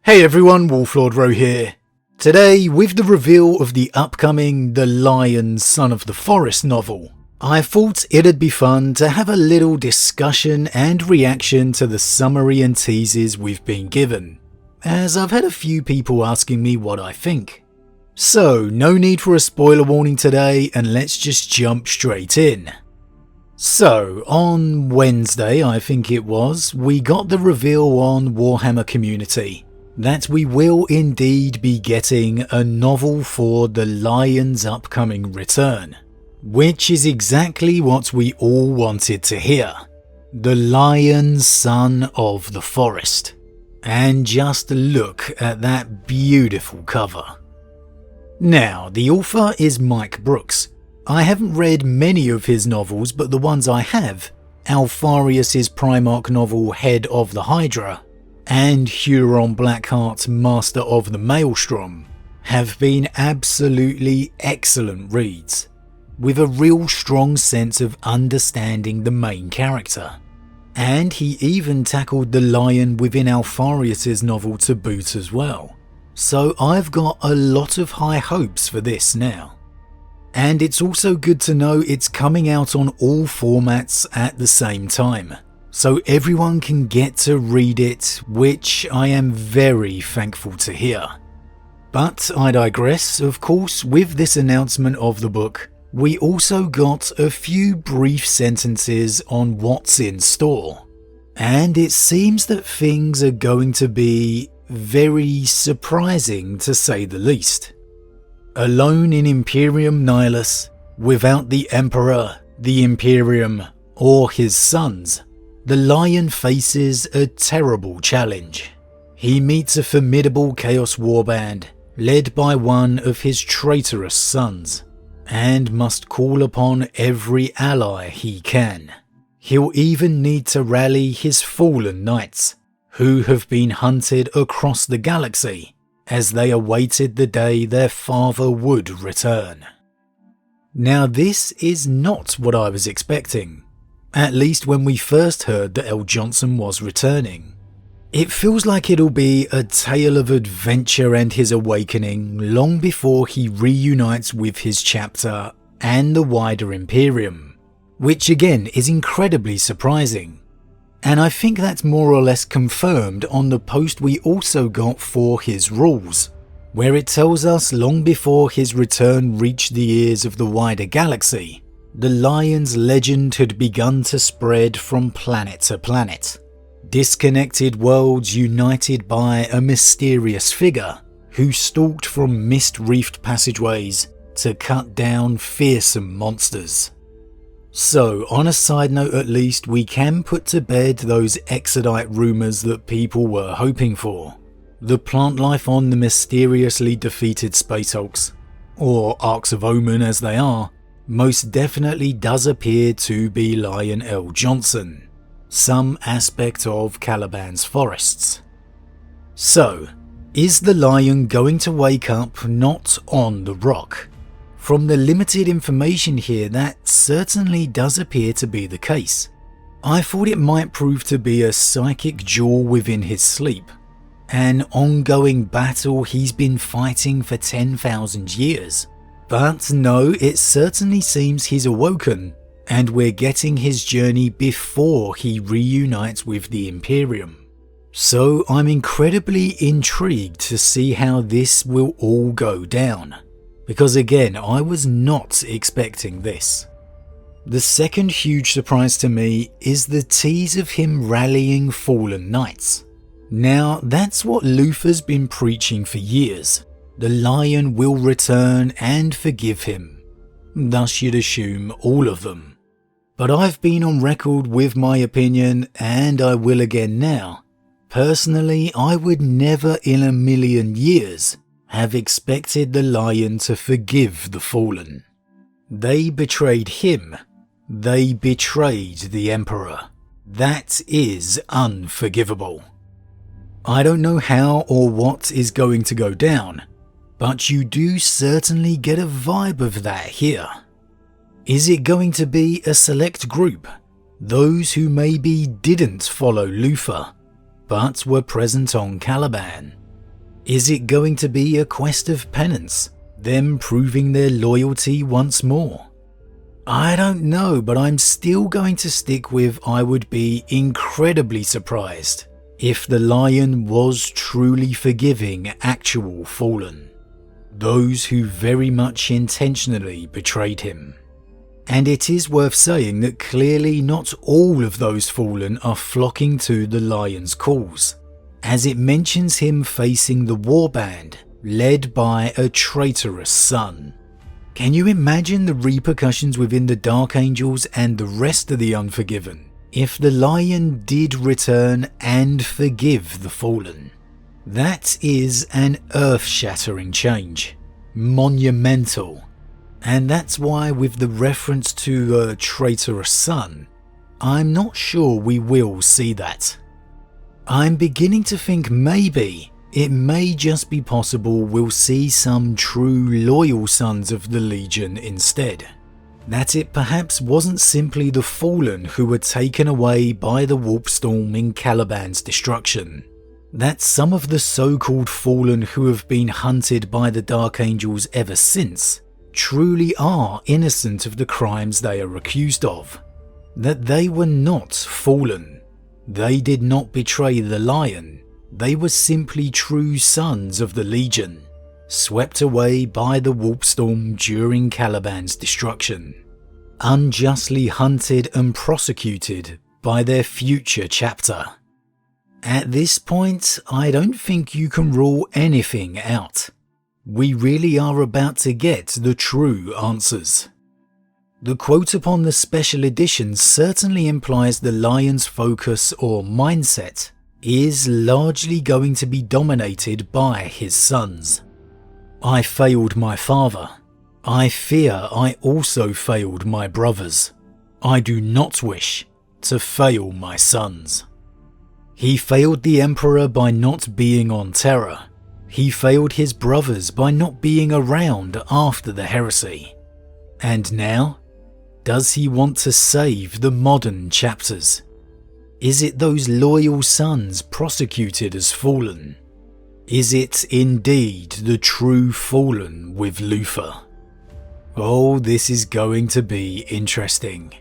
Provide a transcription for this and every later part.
Hey everyone, Wolf Lord Rho here. Today, with the reveal of the upcoming The Lion, Son of the Forest novel, I thought it'd be fun to have a little discussion and reaction to the summary and teases we've been given, as I've had a few people asking me what I think. So, no need for a spoiler warning today, and let's just jump straight in. So, on Wednesday, I think it was, we got the reveal on Warhammer Community that we will indeed be getting a novel for the Lion's upcoming return, which is exactly what we all wanted to hear. The Lion, Son of the Forest. And just look at that beautiful cover. Now, the author is Mike Brooks. I haven't read many of his novels, but the ones I have, Alfarius' Primarch novel Head of the Hydra, and Huron Blackheart's Master of the Maelstrom, have been absolutely excellent reads, with a real strong sense of understanding the main character. And he even tackled the lion within Alfarius' novel to boot as well. So I've got a lot of high hopes for this now. And it's also good to know it's coming out on all formats at the same time, so everyone can get to read it, which I am very thankful to hear. But I digress. Of course, with this announcement of the book, we also got a few brief sentences on what's in store. And it seems that things are going to be very surprising, to say the least. Alone in Imperium Nihilus, without the Emperor, the Imperium, or his sons, the Lion faces a terrible challenge. He meets a formidable Chaos Warband, led by one of his traitorous sons, and must call upon every ally he can. He'll even need to rally his fallen knights, who have been hunted across the galaxy, as they awaited the day their father would return. Now this is not what I was expecting, at least when we first heard that L. Johnson was returning. It feels like it'll be a tale of adventure and his awakening long before he reunites with his chapter and the wider Imperium, which again is incredibly surprising. And I think that's more or less confirmed on the post we also got for his rules, where it tells us long before his return reached the ears of the wider galaxy, the Lion's legend had begun to spread from planet to planet. Disconnected worlds united by a mysterious figure who stalked from mist-reefed passageways to cut down fearsome monsters. So, on a side note at least, we can put to bed those Exodite rumours that people were hoping for. The plant life on the mysteriously defeated Space Hulks, or Arcs of Omen as they are, most definitely does appear to be Lion L. Johnson, some aspect of Caliban's forests. So, is the Lion going to wake up not on the rock? From the limited information here, that certainly does appear to be the case. I thought it might prove to be a psychic duel within his sleep, an ongoing battle he's been fighting for 10,000 years. But no, it certainly seems he's awoken, and we're getting his journey before he reunites with the Imperium. So I'm incredibly intrigued to see how this will all go down, because again, I was not expecting this. The second huge surprise to me is the tease of him rallying fallen knights. Now, that's what Luther's been preaching for years. The Lion will return and forgive him. Thus you'd assume all of them. But I've been on record with my opinion, and I will again now. Personally, I would never in a million years have expected the Lion to forgive the fallen. They betrayed him. They betrayed the Emperor. That is unforgivable. I don't know how or what is going to go down, but you do certainly get a vibe of that here. Is it going to be a select group, those who maybe didn't follow Luther, but were present on Caliban? Is it going to be a quest of penance, them proving their loyalty once more? I don't know, but I'm still going to stick with I would be incredibly surprised if the lion was truly forgiving actual fallen, those who very much intentionally betrayed him. And it is worth saying that clearly not all of those fallen are flocking to the lion's cause, as it mentions him facing the warband led by a traitorous son. Can you imagine the repercussions within the Dark Angels and the rest of the Unforgiven if the lion did return and forgive the fallen? That is an earth-shattering change, monumental, and that's why with the reference to a traitorous son, I'm not sure we will see that. I'm beginning to think maybe it may just be possible we'll see some true loyal sons of the Legion instead. That it perhaps wasn't simply the fallen who were taken away by the warp storm in Caliban's destruction. That some of the so-called fallen who have been hunted by the Dark Angels ever since truly are innocent of the crimes they are accused of. That they were not fallen. They did not betray the lion. They were simply true sons of the Legion, swept away by the warp storm during Caliban's destruction, unjustly hunted and prosecuted by their future chapter. At this point, I don't think you can rule anything out. We really are about to get the true answers. The quote upon the special edition certainly implies the lion's focus or mindset is largely going to be dominated by his sons. I failed my father. I fear I also failed my brothers. I do not wish to fail my sons. He failed the Emperor by not being on Terra. He failed his brothers by not being around after the heresy. And now, does he want to save the modern chapters? Is it those loyal sons prosecuted as fallen? Is it indeed the true fallen with Luther? Oh, this is going to be interesting.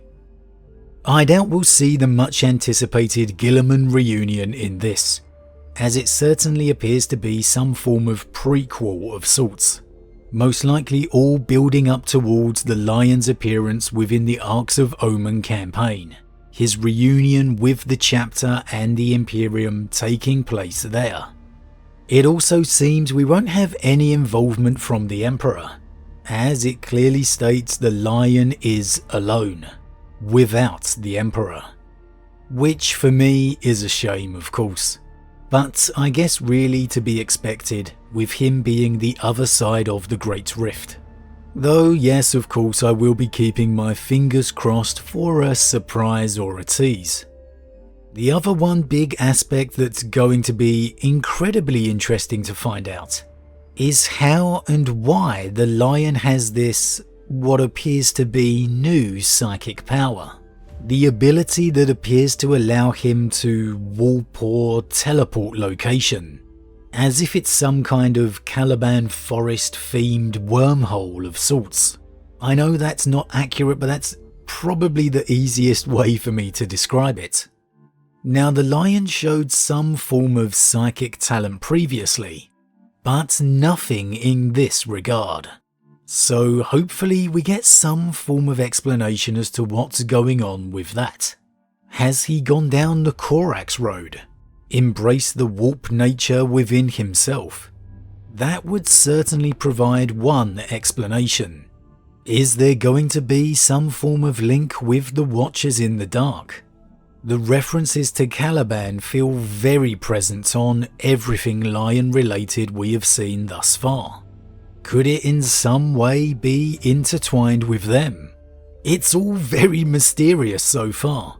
I doubt we'll see the much anticipated Guilliman reunion in this, as it certainly appears to be some form of prequel of sorts, most likely all building up towards the lion's appearance within the Arcs of Omen campaign, his reunion with the chapter and the Imperium taking place there. It also seems we won't have any involvement from the Emperor, as it clearly states the lion is alone, without the Emperor. Which for me is a shame, of course, but I guess really to be expected with him being the other side of the Great Rift. Though yes, of course I will be keeping my fingers crossed for a surprise or a tease. The other one big aspect that's going to be incredibly interesting to find out is how and why the lion has this, what appears to be new psychic power. The ability that appears to allow him to warp or teleport location, as if it's some kind of Caliban forest themed wormhole of sorts. I know that's not accurate, but that's probably the easiest way for me to describe it. Now the lion showed some form of psychic talent previously, but nothing in this regard. So hopefully we get some form of explanation as to what's going on with that. Has he gone down the Korax road? Embrace the warp nature within himself? That would certainly provide one explanation. Is there going to be some form of link with the Watchers in the Dark? The references to Caliban feel very present on everything lion related we have seen thus far. Could it in some way be intertwined with them? It's all very mysterious so far.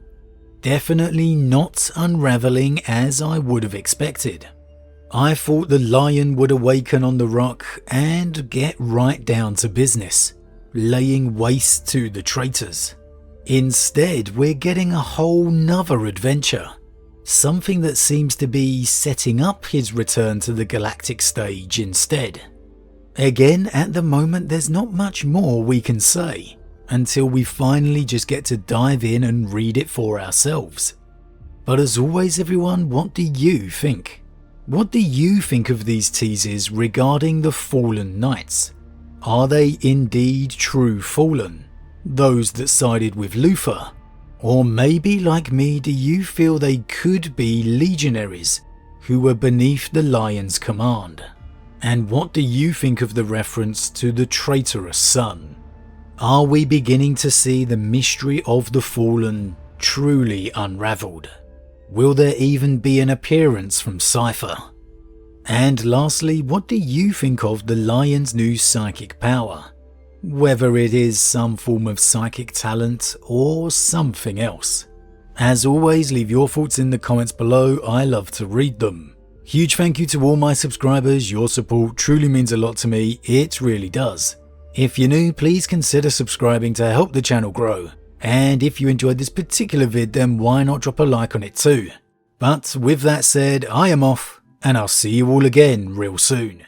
Definitely not unravelling as I would have expected. I thought the lion would awaken on the rock and get right down to business, laying waste to the traitors. Instead, we're getting a whole nother adventure, something that seems to be setting up his return to the galactic stage instead. Again, at the moment there's not much more we can say, until we finally just get to dive in and read it for ourselves. But as always everyone, what do you think? What do you think of these teases regarding the fallen knights? Are they indeed true fallen? Those that sided with Luther? Or maybe like me, do you feel they could be legionaries who were beneath the Lion's command? And what do you think of the reference to the traitorous son? Are we beginning to see the mystery of the fallen truly unravelled? Will there even be an appearance from Cypher? And lastly, what do you think of the Lion's new psychic power? Whether it is some form of psychic talent or something else. As always, leave your thoughts in the comments below, I love to read them. Huge thank you to all my subscribers, your support truly means a lot to me, it really does. If you're new, please consider subscribing to help the channel grow. And if you enjoyed this particular vid, then why not drop a like on it too. But with that said, I am off, and I'll see you all again real soon.